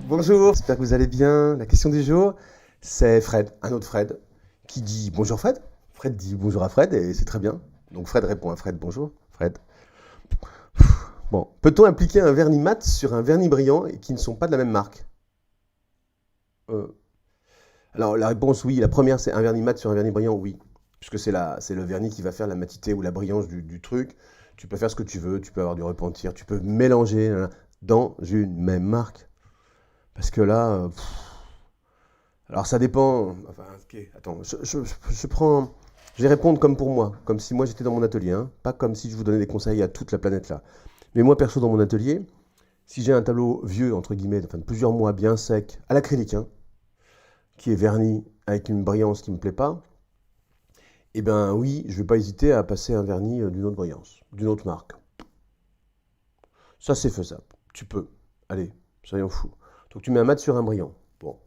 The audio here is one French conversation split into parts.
Bonjour, j'espère que vous allez bien. La question du jour, c'est Fred, un autre Fred, qui dit bonjour Fred. Fred dit bonjour à Fred et c'est très bien. Donc Fred répond à Fred bonjour, Fred. Bon, peut-on appliquer un vernis mat sur un vernis brillant et qui ne sont pas de la même marque? Euh, Alors la réponse oui, la première c'est un vernis mat sur un vernis brillant, oui. Puisque c'est le vernis qui va faire la matité ou la brillance du truc. Tu peux faire ce que tu veux, tu peux avoir du repentir, tu peux mélanger dans une même marque. Parce que là, alors ça dépend. Enfin, ok, attends, je prends. Je vais répondre comme pour moi, comme si moi j'étais dans mon atelier, hein, pas comme si je vous donnais des conseils à toute la planète là. Mais moi perso dans mon atelier, si j'ai un tableau vieux, entre guillemets, enfin de plusieurs mois bien sec, à l'acrylique, hein, qui est verni avec une brillance qui me plaît pas, eh ben oui, je vais pas hésiter à passer un vernis d'une autre brillance, d'une autre marque. Ça c'est faisable. Tu peux. Allez, soyons fous. Donc tu mets un mat sur un brillant. Bon.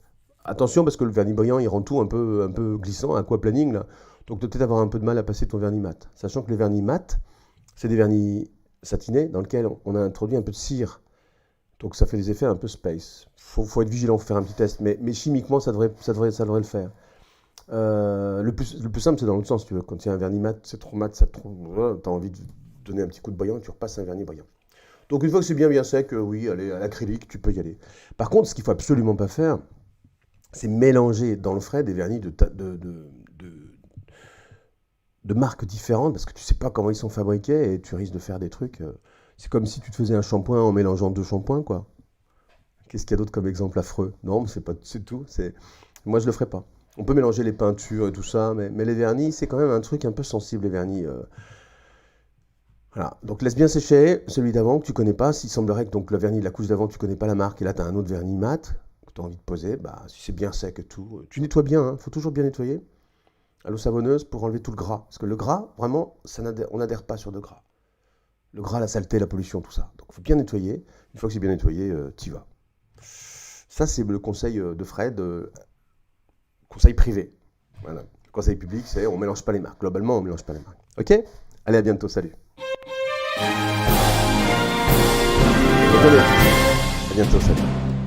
Attention parce que le vernis brillant il rend tout un peu glissant, aquaplaning là. Donc tu vas peut-être avoir un peu de mal à passer ton vernis mat. Sachant que les vernis mat, c'est des vernis satinés dans lesquels on a introduit un peu de cire. Donc ça fait des effets un peu space. Faut être vigilant, faut faire un petit test. Mais chimiquement ça devrait le faire. Le plus simple c'est dans l'autre sens, tu veux. Quand il y a un vernis mat, c'est trop mat, t'as envie de donner un petit coup de brillant et tu repasses un vernis brillant. Donc une fois que c'est bien sec, oui, allez, à l'acrylique, tu peux y aller. Par contre, ce qu'il ne faut absolument pas faire, c'est mélanger dans le frais des vernis de marques différentes, parce que tu ne sais pas comment ils sont fabriqués et tu risques de faire des trucs. C'est comme si tu te faisais un shampoing en mélangeant deux shampoings, quoi. Qu'est-ce qu'il y a d'autre comme exemple affreux? Non, mais c'est tout. Moi, je le ferai pas. On peut mélanger les peintures et tout ça, mais les vernis, c'est quand même un truc un peu sensible, les vernis. Voilà, donc laisse bien sécher celui d'avant que tu connais pas. S'il semblerait que donc, le vernis de la couche d'avant, tu connais pas la marque, et là tu as un autre vernis mat que tu as envie de poser, bah, si c'est bien sec et tout, tu nettoies bien, hein, faut toujours bien nettoyer à l'eau savonneuse pour enlever tout le gras. Parce que le gras, vraiment, on n'adhère pas sur de gras. Le gras, la saleté, la pollution, tout ça. Donc il faut bien nettoyer. Une fois que c'est bien nettoyé, t'y vas. Ça, c'est le conseil de Fred, conseil privé. Voilà. Le conseil public, c'est on mélange pas les marques. Globalement, on mélange pas les marques. Ok? Allez, à bientôt, salut. À bientôt, salut.